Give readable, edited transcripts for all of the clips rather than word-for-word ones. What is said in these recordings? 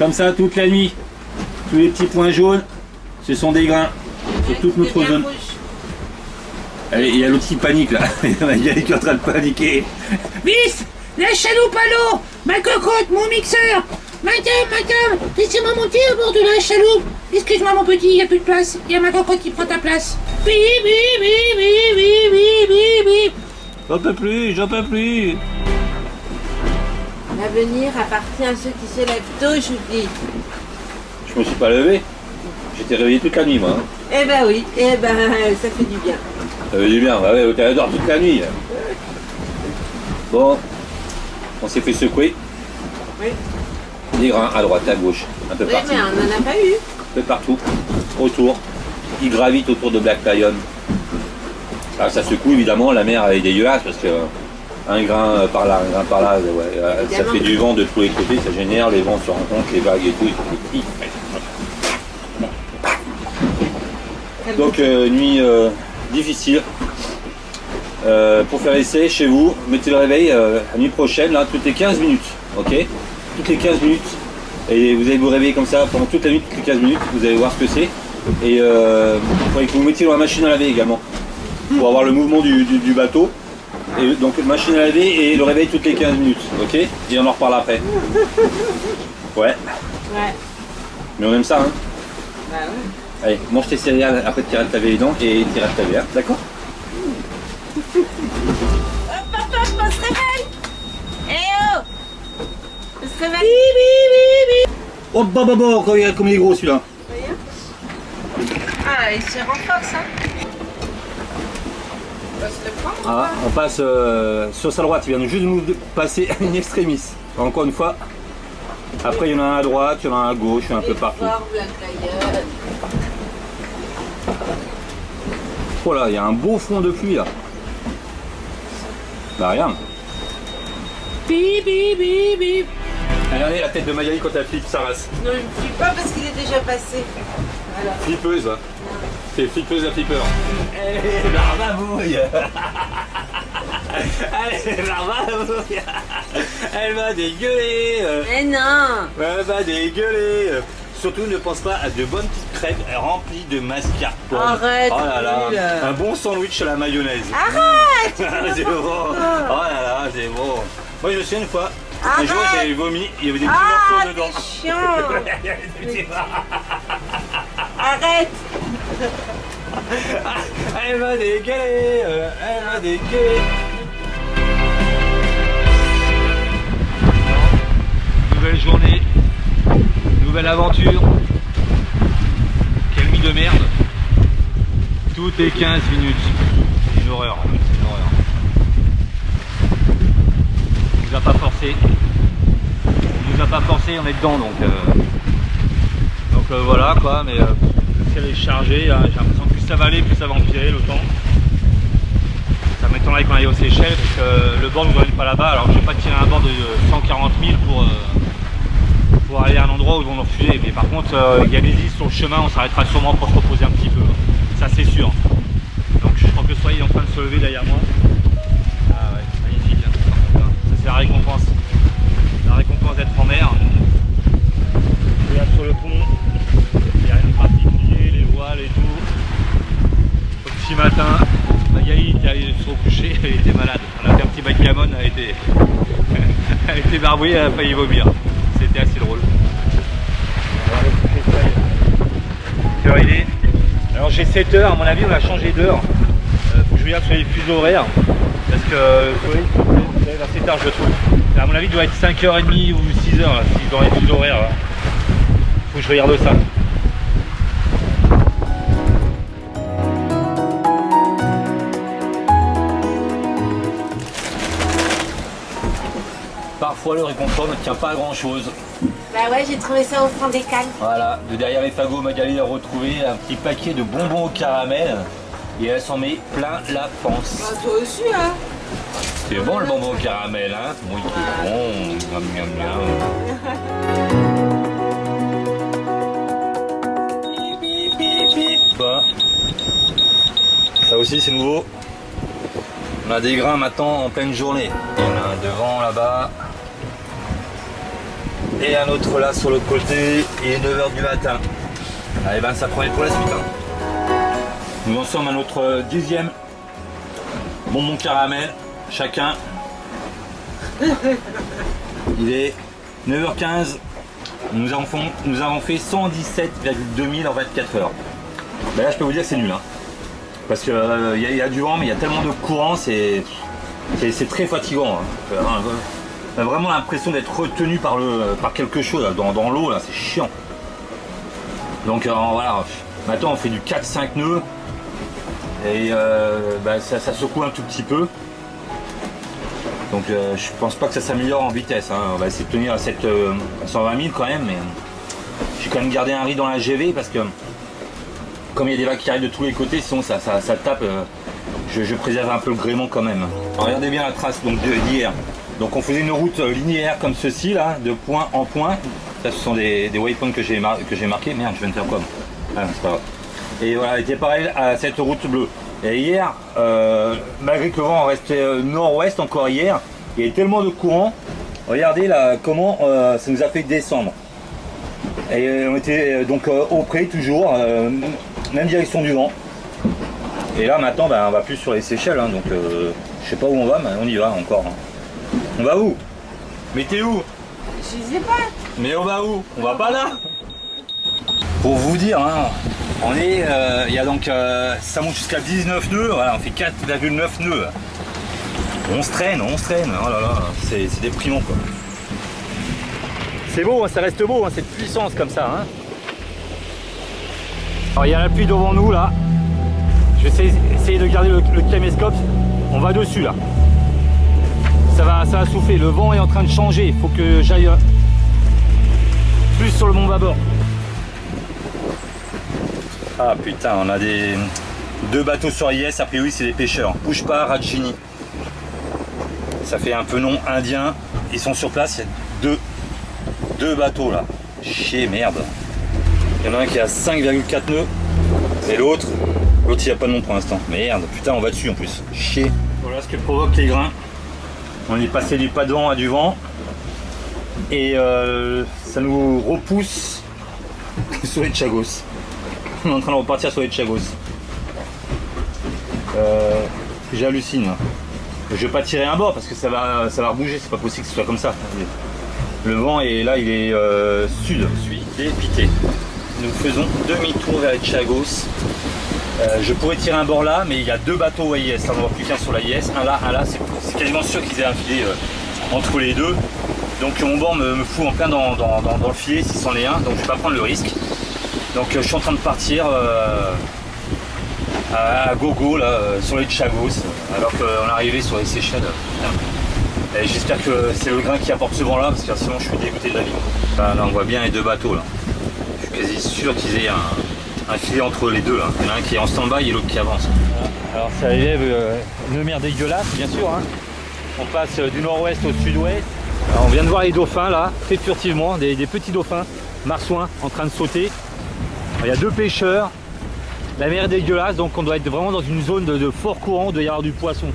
comme ça toute la nuit. Tous les petits points jaunes, ce sont des grains sur toute notre zone. Allez, il y a l'autre qui panique là. Il y a qui est en train de paniquer. Vite, la chaloupe à l'eau, ma cocotte, mon mixeur. Madame, laissez-moi monter à bord de la chaloupe. Excuse-moi mon petit, il n'y a plus de place. Il y a ma cocotte qui prend ta place. Oui. J'en peux plus, j'en peux plus. L'avenir appartient à ceux qui se lèvent tôt, j'oublie. Je me suis pas levé. J'étais réveillé toute la nuit moi. Hein. Eh ben oui, ça fait du bien. Ça veut du bien, bah ouais, t'as dort toute la nuit. Là. Bon, on s'est fait secouer. Oui. Des grains à droite, à gauche, un peu partout. Oui, mais on n'en a pas eu. Un peu partout, autour. Ils gravitent autour de Black Lion. Alors, ça secoue évidemment, la mer est dégueulasse parce que un grain par là, un grain par là, ouais, ça fait du vent de tous les côtés, ça génère, les vents se rencontrent, les vagues et tout. Donc nuit difficile. Pour faire essai chez vous, mettez le réveil la nuit prochaine, là, toutes les 15 minutes, ok? Toutes les 15 minutes. Et vous allez vous réveiller comme ça pendant toute la nuit, toutes les 15 minutes, vous allez voir ce que c'est. Et il faudrait que vous mettiez dans la machine à laver également, pour avoir le mouvement du bateau. Et donc machine à laver et le réveil toutes les 15 minutes, ok? Et on en reparle après. Ouais. Mais on aime ça, hein? Bah ouais. Allez, mange tes céréales, après tu iras te laver les dents et tu iras te laver, hein, d'accord? Papa, on se réveille. Eh oh, on se réveille. Oh bah comme il est gros celui-là. Ah, il se renforce, hein. On va se le prendre. Ah, on passe sur sa droite, il vient juste de nous passer une extrémis. Encore une fois. Après il y en a un à droite, il y en a un à gauche, un peu partout. Oh là, il y a un beau front de pluie là. Bah rien. Regardez la tête de Magali quand elle flippe sa race. Non, il ne flippe pas parce qu'il est déjà passé. Alors. Flippeuse là. C'est flippeuse la flipper. Allez, barbabouille. Allez, barbabouille. Elle va dégueuler. Mais non. Elle va dégueuler. Surtout ne pense pas à de bonnes petites crêpes remplies de mascarpone. Arrête. Oh là là. Un bon sandwich à la mayonnaise. Arrête. C'est bon. Oh là là, c'est bon. Moi je me souviens une fois. Un jour j'avais vomi, il y avait des petits morceaux dedans. C'est chiant. Arrête. Elle va dégueuler. Elle va dégueuler. Nouvelle journée. Nouvelle aventure. Quelle nuit de merde. Toutes les 15 minutes. C'est une horreur. C'est une horreur. On nous a pas forcé. On nous a pas forcé, on est dedans donc. Voilà quoi, mais le ciel est chargé. Hein, j'ai l'impression que plus ça va aller, plus ça va empirer le temps. Ça m'étonnerait qu'on aille aux Seychelles parce que le bord ne nous emmène pas là-bas. Alors je vais pas tirer un bord de 140 000 pour aller à un endroit où ils vont nous refuser. Mais par contre, il y a des îles sur le chemin, on s'arrêtera sûrement pour se reposer un petit peu. Ça c'est sûr. Donc je crois que le soleil est en train de se lever derrière moi. Ah ouais, magnifique. Hein. Ça c'est la récompense. La récompense d'être en mer. Je regarde sur le pont, il n'y a rien de particulier, les voiles et tout. Au petit matin, Magali était allée se recoucher, elle était malade. On a fait un petit backgammon, elle était barbouillée, elle a failli vomir. C'était assez drôle. Quelle heure il est? Alors j'ai 7 heures, à mon avis on a changé d'heure. Faut que je regarde sur les fuseaux horaires. Parce que c'est assez tard je trouve. À mon avis il doit être 5h30 ou 6h là, si dans les fuseaux horaires. Là. Faut que je regarde ça. Parfois le réconfort ne tient pas à grand chose. Bah ouais, j'ai trouvé ça au fond des cannes. Voilà, de derrière les fagots, Magali a retrouvé un petit paquet de bonbons au caramel et elle s'en met plein la panse. Bah toi aussi hein. C'est bon le bonbon au caramel hein. Oui c'est bon, miam miam miam. Bah. Ça aussi c'est nouveau. On a des grains maintenant en pleine journée. Il y en a un devant là-bas. Et un autre là sur l'autre côté, il est 9h du matin. Allez ben ça promet pour la suite. Nous en sommes à notre 10e bonbon caramel, chacun. Il est 9h15, nous avons fait 117,2 000 en 24 heures. Ben là je peux vous dire que c'est nul, hein. Parce qu'il y a du vent, mais il y a tellement de courant, c'est très fatigant, hein. On a vraiment l'impression d'être retenu par quelque chose là, dans l'eau, là, c'est chiant. Donc voilà, maintenant on fait du 4-5 nœuds et ça secoue un tout petit peu. Donc je pense pas que ça s'améliore en vitesse, hein. On va essayer de tenir à 120 000 quand même, mais j'ai quand même gardé un riz dans la GV parce que comme il y a des vagues qui arrivent de tous les côtés, sinon ça tape, je préserve un peu le gréement quand même. Alors, regardez bien la trace d'hier. Donc on faisait une route linéaire comme ceci là, de point en point. Ça ce sont des waypoints que j'ai marqués. Merde, je viens de faire quoi? Ah, c'est pas grave. Et voilà, elle était pareil à cette route bleue. Et hier, malgré que le vent restait nord-ouest encore hier, il y avait tellement de courant. Regardez là comment ça nous a fait descendre. Et on était donc au près toujours, même direction du vent. Et là maintenant on va plus sur les Seychelles, hein, donc je sais pas où on va, mais on y va encore. Hein. On va où? Mais t'es où? Je sais pas. Mais on va où? On va pas là. Pour vous dire, hein, on est, il y a donc, ça monte jusqu'à 19 nœuds, voilà, on fait 4,9 nœuds. On se traîne, oh là là, c'est déprimant quoi. C'est beau, hein, ça reste beau, hein, cette puissance comme ça. Hein. Alors il y a la pluie devant nous là. Je vais essayer de garder le caméscope. On va dessus là. Ça va souffler. Le vent est en train de changer. Il faut que j'aille plus sur le mont bâbord. Ah putain, on a deux bateaux sur IS. A priori c'est des pêcheurs. Bouge pas, Rajini. Ça fait un peu nom indien. Ils sont sur place. Il y a deux bateaux là. Chier, merde. Il y en a un qui a 5,4 nœuds. Et l'autre il n'y a pas de nom pour l'instant. Merde, putain, on va dessus en plus. Chier. Voilà ce que provoque les grains. On est passé du pas de vent à du vent. Et ça nous repousse sur les Chagos. On est en train de repartir sur les Chagos. J'hallucine. Je vais pas tirer un bord parce que ça va rebouger. C'est pas possible que ce soit comme ça. Le vent est là, il est sud. Je suis dépité. Nous faisons demi-tour vers les Chagos. Je pourrais tirer un bord là, mais il y a deux bateaux AIS, on n'en voit plus qu'un sur l'AIS, un là, c'est quasiment sûr qu'ils aient un filet entre les deux. Donc mon bord me fout en plein dans le filet s'ils sont les uns, donc je vais pas prendre le risque. Donc je suis en train de partir à gogo là, sur les Chagos, alors qu'on est arrivé sur les Seychelles. Et j'espère que c'est le grain qui apporte ce vent là, parce que sinon je suis dégoûté de la vie. Là on voit bien les deux bateaux là. Je suis quasi sûr qu'ils aient un filet entre les deux là. Il y en a un qui est en stand-by et l'autre qui avance. Alors ça élève une mer dégueulasse bien sûr. Hein. On passe du nord-ouest au sud-ouest. On vient de voir les dauphins là, très furtivement, des petits dauphins marsouins en train de sauter. Alors, il y a deux pêcheurs. La mer est dégueulasse, donc on doit être vraiment dans une zone de fort courant, de y avoir du poisson.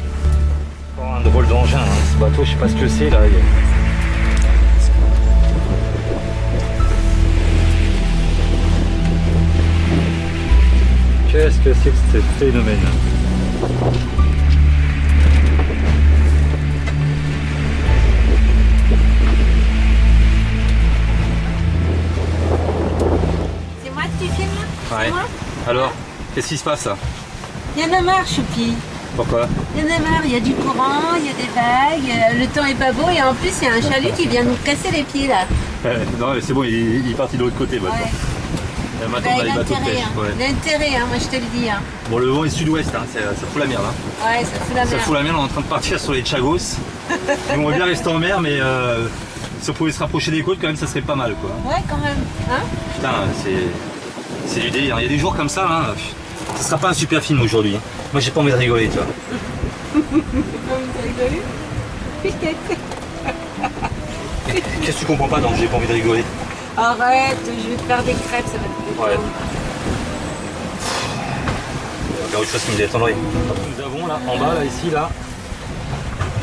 Oh, un drôle d'engin, hein. Ce bateau, je sais pas ce que c'est là. Qu'est-ce que c'est que ce phénomène? C'est moi que tu filmes là? Ouais. C'est moi? Alors, qu'est-ce qui se passe là? Il y en a marre, Choupi. Pourquoi? Il y en a marre, il y a du courant, il y a des vagues, le temps est pas beau et en plus il y a un chalut qui vient nous casser les pieds là. Non mais c'est bon, il est parti de l'autre côté maintenant. Ouais. Maintenant on a les bateaux de pêche. Ouais. L'intérêt, hein, moi je te le dis. Hein. Bon, le vent est sud-ouest, hein, ça fout la merde. Hein. Ouais, ça fout la merde. Ça fout la merde, on est en train de partir sur les Chagos. On va bien rester en mer, mais si on pouvait se rapprocher des côtes, quand même, ça serait pas mal, quoi. Ouais, quand même. Hein? Putain, c'est du délire. Il y a des jours comme ça, hein, ça sera pas un super film aujourd'hui. Moi, j'ai pas envie de rigoler, tu vois. Qu'est-ce que tu comprends pas dans j'ai pas envie de rigoler? Arrête, je vais te faire des crêpes, ça va te faire. Ouais. Il y a autre chose qui me détendrait. Nous avons là, en bas, là, ici, là,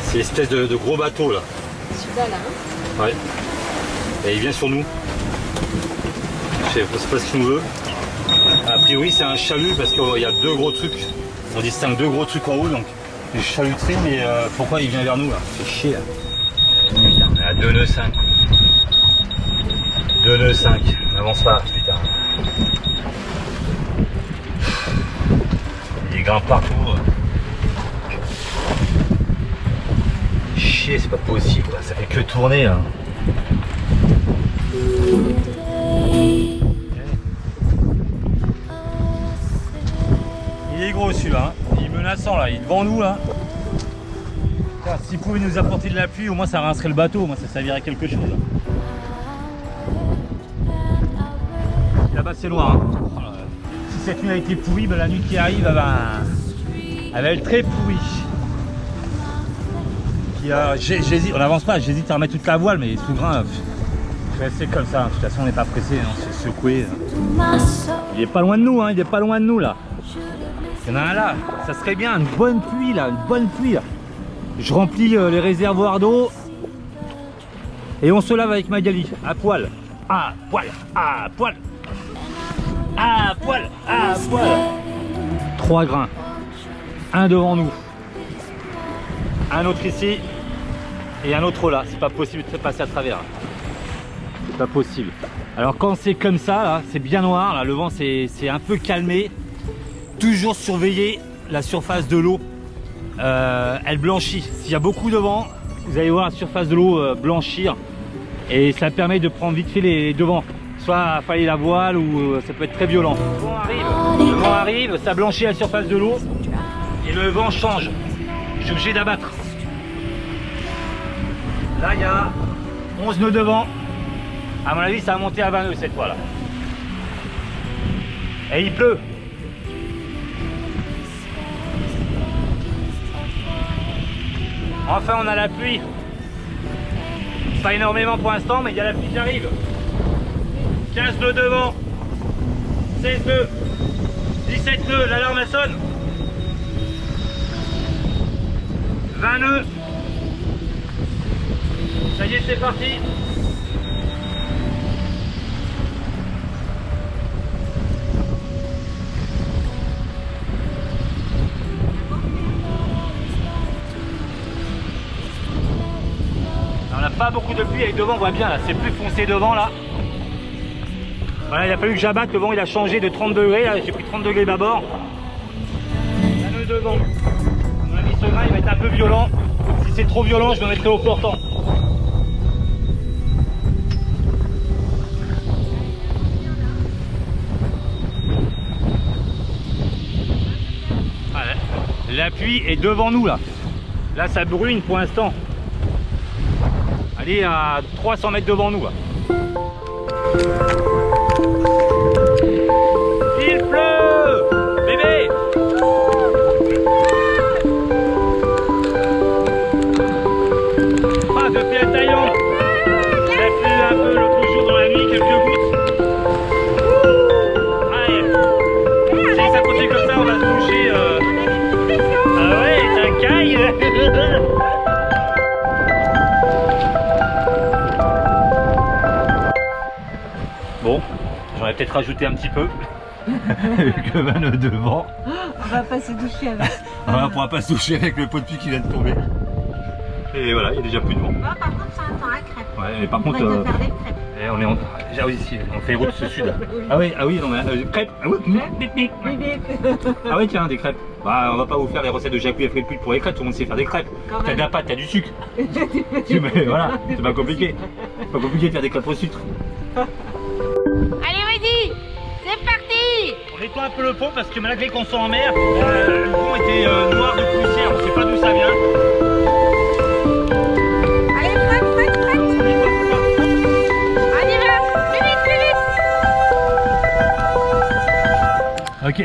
c'est l'espèce de gros bateau là. Celui-là, là, hein? Ouais. Et il vient sur nous. Je sais pas ce qu'il nous veut. A priori c'est un chalut parce qu'il y a deux gros trucs. On distingue deux gros trucs en haut donc les chaluteries, mais pourquoi il vient vers nous là? C'est chier là. On est à 2 nœuds 5. 2 nœuds 5. On avance pas, putain. Il grimpe partout. Chier, c'est pas possible, ça fait que tourner là. Il est gros celui-là, hein. Il est menaçant là, il est devant nous là. S'il pouvait nous apporter de la pluie, au moins ça rincerait le bateau, moi ça servirait à quelque chose. Là-bas c'est loin. Hein. Si cette nuit a été pourrie, ben, la nuit qui arrive elle va être très pourrie. J'hésite, on n'avance pas, j'hésite à remettre toute la voile, mais souverain, je vais rester comme ça. De toute façon on n'est pas pressé, hein, c'est secoué. Il est pas loin de nous, hein, il est pas loin de nous là. Il y en a un là, ça serait bien, une bonne pluie là, une bonne pluie là. Je remplis les réservoirs d'eau et on se lave avec Magali, à poil, à poil, à poil, à poil, à poil. 3 grains, un devant nous, un autre ici et un autre là. C'est pas possible de passer à travers. C'est pas possible. Alors quand c'est comme ça, là, c'est bien noir, là, le vent c'est un peu calmé. Toujours surveiller la surface de l'eau. Elle blanchit. S'il y a beaucoup de vent, vous allez voir la surface de l'eau blanchir et ça permet de prendre vite fait les devants. Soit failler la voile ou ça peut être très violent. Le vent arrive, ça blanchit la surface de l'eau et le vent change. Je suis obligé d'abattre. Là il y a 11 nœuds de vent. À mon avis ça va monter à 20 nœuds cette fois là. Et il pleut. Enfin on a la pluie, pas énormément pour l'instant mais il y a la pluie qui arrive. 15 nœuds devant, 16 nœuds, 17 nœuds, l'alarme elle sonne. 20 nœuds, ça y est c'est parti. On n'a pas beaucoup de pluie avec devant, on voit bien là, c'est plus foncé devant là. Voilà, il a fallu que j'abatte, le vent il a changé de 30 degrés, là j'ai pris 30 degrés bâbord. Un nœud devant. À mon avis ce grain il va être un peu violent. Si c'est trop violent, je me mettrai au portant. Voilà. La pluie est devant nous là. Là ça brune pour l'instant. Allez à 300 mètres devant nous. Il pleut, bébé. Ah, depuis la Thaïlande. Il a plu un peu l'autre jour dans la nuit, quelques gouttes. Allez. Si ça continue comme ça, on va se toucher. Ah ouais, ça caille. Bon, j'aurais peut-être rajouté un petit peu, avec le 20 nœuds devant. On va pas se doucher avec. On ne pourra pas se toucher avec le pot de pluie qui vient de tomber. Et voilà, il y a déjà plus de vent. Par contre, ça attend la crêpe. Ouais, mais par contre, On va te faire des crêpes. on est déjà ici, on fait route sud. Ah oui, non mais crêpes. Ah oui, ah oui, tiens, des crêpes. Bah, on va pas vous faire les recettes de Jacouille et Frépule pour les crêpes, tout le monde sait faire des crêpes. T'as de la pâte, t'as du sucre. Mais voilà, c'est pas compliqué. C'est pas compliqué de faire des crêpes au sucre. Allez, vas-y, c'est parti. On nettoie un peu le pont parce que malgré qu'on soit en mer, le pont était noir de poussière, on sait pas d'où ça vient. Allez, prête. On y va, plus vite. Ok,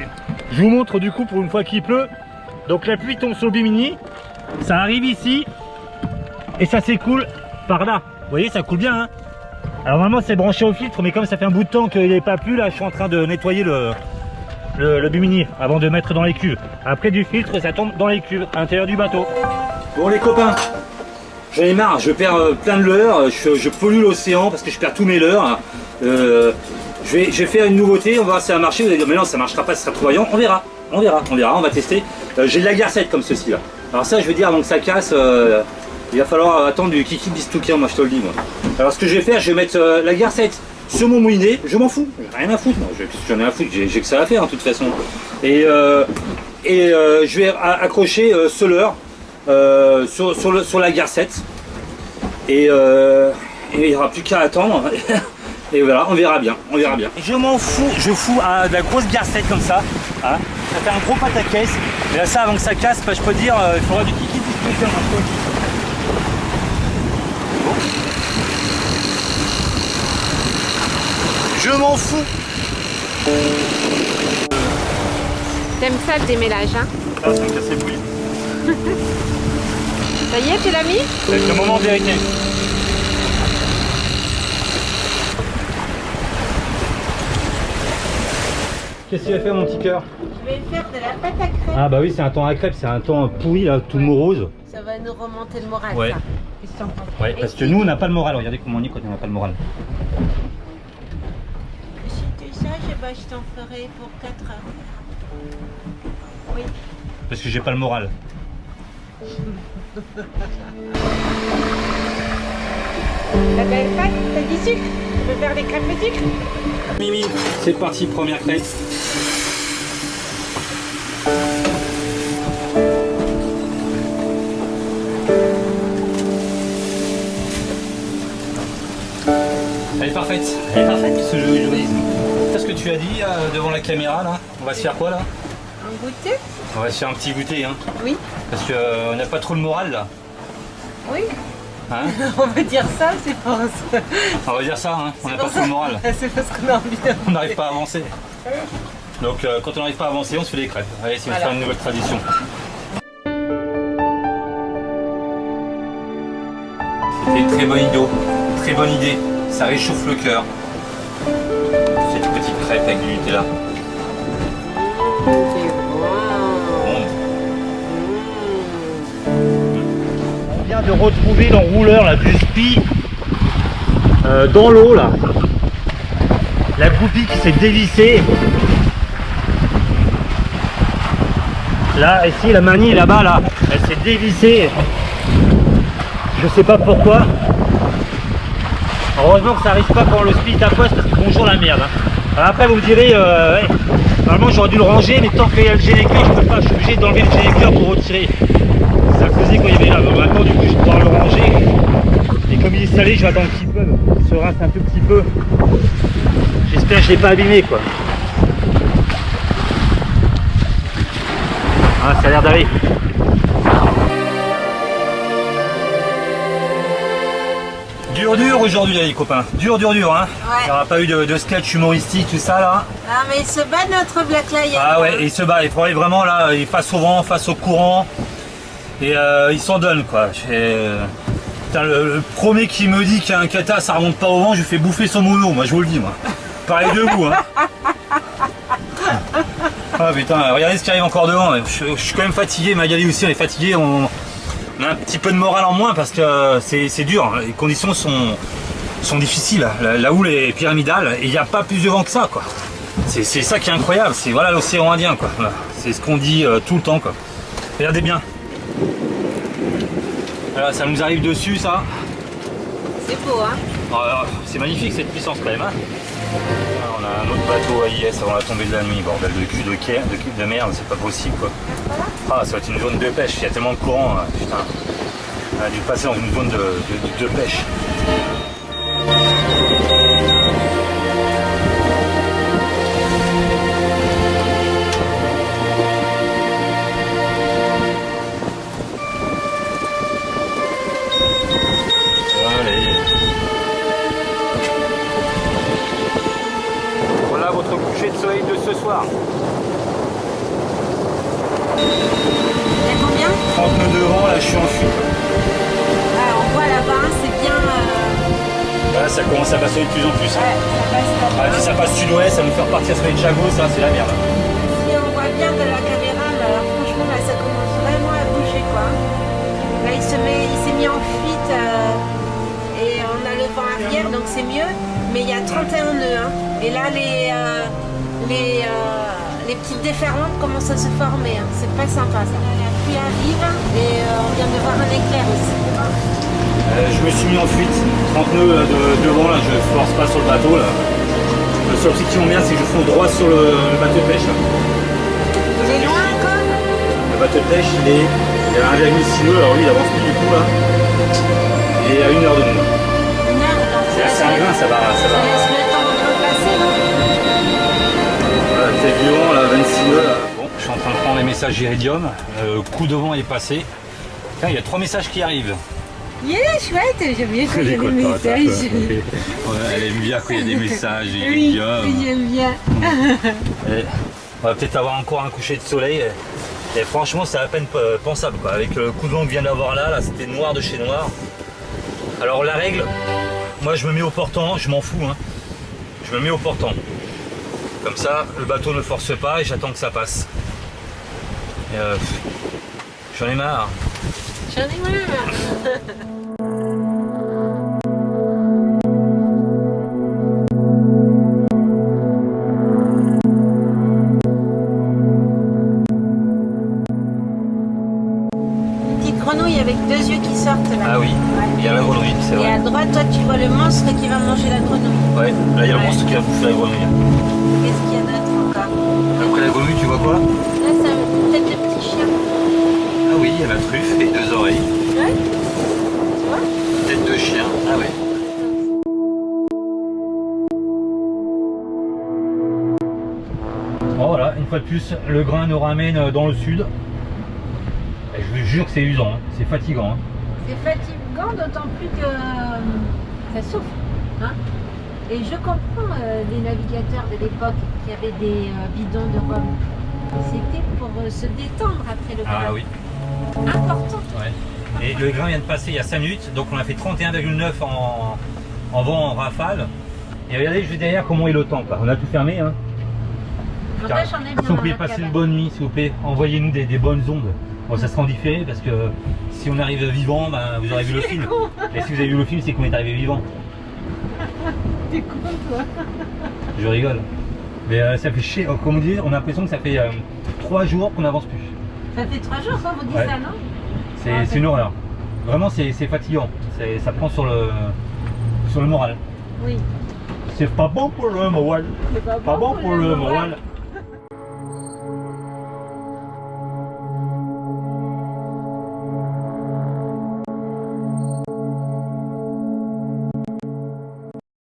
je vous montre du coup pour une fois qu'il pleut. Donc la pluie tombe sur le bimini, ça arrive ici et ça s'écoule par là. Vous voyez, ça coule bien, hein. Alors normalement c'est branché au filtre, mais comme ça fait un bout de temps qu'il n'est pas plu, là je suis en train de nettoyer le bimini avant de mettre dans les cuves. Après du filtre, ça tombe dans les cuves à l'intérieur du bateau. Bon les copains, J'en ai marre, je perds plein de leurres, je pollue l'océan parce que je perds tous mes leurres. Je vais faire une nouveauté, on va voir si ça va marcher. Vous allez dire mais non ça marchera pas, ça sera trop voyant. On verra, on va tester. J'ai de la garcette comme ceci là. Alors ça je veux dire donc ça casse, il va falloir attendre du kiki bistouquin, moi je te le dis moi. Alors ce que je vais faire, je vais mettre la garcette sur mon moulinet, je m'en fous, j'ai rien à foutre moi, j'en ai à foutre, j'ai que ça à faire de toute façon. Et je vais accrocher ce leurre sur la garcette. Et il n'y aura plus qu'à attendre. Et voilà, on verra bien, on verra bien. Je m'en fous, je fous de la grosse garcette comme ça. Hein. Ça fait un gros pataquès. Mais là ça avant que ça casse, je peux dire, il faudra du kiki bistouquin. Je m'en fous. T'aimes ça le démêlage, hein? Ça me casse les bouilles. Ça y est, tu l'as mis? C'est le moment de vérité. Qu'est-ce qu'il va faire mon petit cœur? Je vais faire de la pâte à crêpes. Ah bah oui, c'est un temps à crêpes, c'est un temps pourri là, tout morose. Ça va nous remonter le moral, Ouais. ça. Qu'est-ce que t'en penses? Ouais, parce que nous on n'a pas le moral, regardez comment on est quand on n'a pas le moral. Si tu sais, je t'en ferai pour 4 heures. Oui. Parce que j'ai pas le moral. La belle pâte, t'as du sucre? Tu veux faire des crêpes au sucre? Mimi, c'est parti, première crêpe. Elle est parfaite, ce journalisme. Qu'est-ce que tu as dit devant la caméra là? On va se faire quoi là? Un goûter? On va se faire un petit goûter hein. Oui. Parce qu'on n'a pas trop le moral là. Oui. Hein? On va dire ça, c'est pour ça. On va dire ça, hein. On n'a pas trop le moral. C'est parce qu'on a envie de... On n'arrive pas à avancer. Donc quand on n'arrive pas à avancer, on se fait des crêpes. Allez, c'est faire une nouvelle tradition. C'était une très bonne idée. Ça réchauffe le cœur. Cette petite crêpe avec du Nutella. On vient de retrouver l'enrouleur là, du spi dans l'eau là. La goupille qui s'est dévissée. Là, ici, la manille là-bas, là, elle s'est dévissée. Je sais pas pourquoi. Heureusement que ça arrive pas quand le spi tapote parce que bonjour la merde. Hein. Alors après vous me direz, ouais, normalement j'aurais dû le ranger, mais tant qu'il y a le génécœur, je peux pas, je suis obligé d'enlever le génécœur pour retirer. Ça le faisait quand il y avait là. Donc maintenant du coup je vais pouvoir le ranger. Et comme il est salé, je vais attendre qu'il pleuve. Il se rince un tout petit peu. J'espère que je l'ai pas abîmé quoi. Ah, ça a l'air d'aller. Dur aujourd'hui les copains, dur hein. Ouais. Il n'y aura pas eu de sketch humoristique tout ça là. Ah mais il se bat notre Black Lion. Ah ouais, il se bat, il faudrait vraiment là, il face au vent, face au courant. Et il s'en donne quoi. Putain, le premier qui me dit qu'il y a un kata ça remonte pas au vent, je lui fais bouffer son mono, moi je vous le dis moi. Pareil debout hein. Ah putain, regardez ce qui arrive encore devant. Je suis quand même fatigué, Magali aussi on est fatigué. On a un petit peu de morale en moins parce que c'est dur, les conditions sont difficiles, la houle est pyramidale et il n'y a pas plus de vent que ça quoi. C'est ça qui est incroyable, c'est voilà l'océan Indien quoi, voilà. C'est ce qu'on dit tout le temps quoi. Regardez bien. Voilà, ça nous arrive dessus ça. C'est beau hein. C'est magnifique cette puissance quand même hein. On a un autre bateau AIS avant la tombée de la nuit, bordel de cul de merde, c'est pas possible quoi. Ah, ça va être une zone de pêche, il y a tellement de courant, là. Putain. On a dû passer dans une zone de pêche. Allez. Voilà votre coucher de soleil de ce soir. Il y a combien? 30 nœuds devant, là je suis en fuite. Ah, on voit là-bas, c'est bien... Là ça commence à passer de plus en plus. Hein. Ouais, ça passe là-bas. Si ça passe sud-ouest, ça va nous faire partir sur les chagos, ça c'est la merde. Si on voit bien de la caméra, là, franchement là ça commence vraiment à bouger quoi. Là il s'est mis en fuite c'est mieux, mais il y a 31 nœuds. Hein. Et là, les petites déferlantes commencent à se former. Hein. C'est pas sympa ça. La pluie arrive et on vient de voir un éclair aussi. Je me suis mis en fuite, 30 nœuds devant, là, je force pas sur le bateau. Là. Le seul truc qui m'emmerde, c'est que je fonce droit sur le bateau de pêche. Là. Il est loin encore? Le bateau de pêche, il est à 1,6 nœuds, alors lui il avance plus du tout là. Il est à 1 heure de nous. Une heure, donc C'est un grain, ça va. Ça laisse le temps de repasser, non? Voilà, c'est violent là, 26 nœuds là. Bon, je suis en train de prendre les messages Iridium. Coup de vent est passé. Tiens, il y a 3 messages qui arrivent. Yeah, chouette, j'aime bien quand il y a des messages. Ouais, elle aime bien quand il y a des messages Oui, Iridium. j'aime bien. Et on va peut-être avoir encore un coucher de soleil. Et franchement, c'est à peine pensable quoi. Avec le coup de vent que vient d'avoir là, c'était noir de chez noir. Alors la règle, moi je me mets au portant, je m'en fous. Hein. Je me mets au portant. Comme ça, le bateau ne force pas et j'attends que ça passe. Et j'en ai marre. J'en ai marre. Grenouille avec 2 yeux qui sortent là. Ah oui, il y a la grenouille, c'est Et vrai. à droite, toi, tu vois le monstre qui va manger la grenouille. Ouais, là il y a le monstre qui va bouffer la grenouille. Qu'est-ce qu'il y a d'autre encore? Après la grenouille, tu vois quoi? Là, c'est une tête de petit chien. Ah oui, il y a la truffe et 2 oreilles. Ouais. Tu vois? Tête de chien, ah ouais. Bon voilà, une fois de plus, le grain nous ramène dans le sud. Et je vous jure que c'est usant, hein. C'est fatigant. Hein. C'est fatigant, d'autant plus que ça souffle. Hein, et je comprends les navigateurs de l'époque qui avaient des bidons de rhum. C'était pour se détendre après le grain. Ah oui. Important. Ouais. Et le grain vient de passer il y a 5 minutes, donc on a fait 31,9 en vent en rafale. Et regardez juste derrière comment est le temps. Quoi. On a tout fermé. Hein. En vrai, j'en ai bien Si vous dans pouvez la passer cabane. une bonne nuit, s'il vous plaît, envoyez-nous des bonnes ondes. Bon, ça sera en différé parce que si on arrive vivant, ben, vous aurez vu le film. Et si vous avez vu le film, c'est qu'on est arrivé vivant. T'es con, toi. Je rigole. Mais ça fait chier. Comme on dit, on a l'impression que ça fait 3 jours qu'on n'avance plus. Ça fait 3 jours qu'on vous dit Ouais. ça, non? C'est une horreur. Vraiment, c'est fatigant. Ça prend sur le moral. Oui. C'est pas bon pour le moral. C'est Pas bon pour le moral.